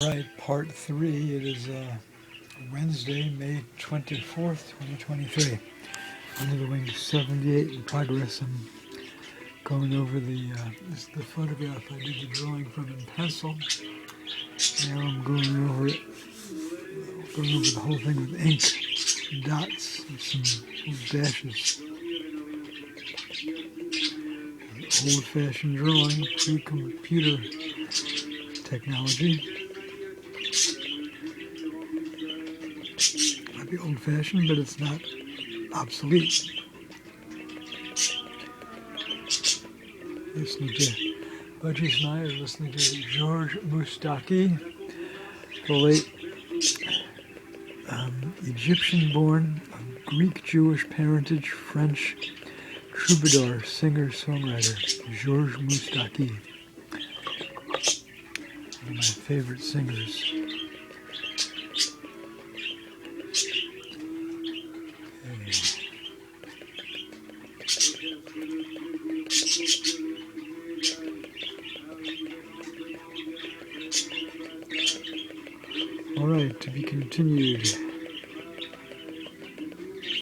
Right, part 3. It is Wednesday, May 24th, 2023. Undergoing 78 in progress. I'm going over this is the photograph I did the drawing from in pencil. Now I'm going over the whole thing with ink, dots, and some little dashes. Old-fashioned drawing, pre-computer technology. Might be old-fashioned, but it's not obsolete. Listening to Budgie and I are listening to George Moustaki, the late Egyptian-born, Greek-Jewish parentage, French troubadour, singer-songwriter, George Moustaki. One of my favorite singers. All right, to be continued.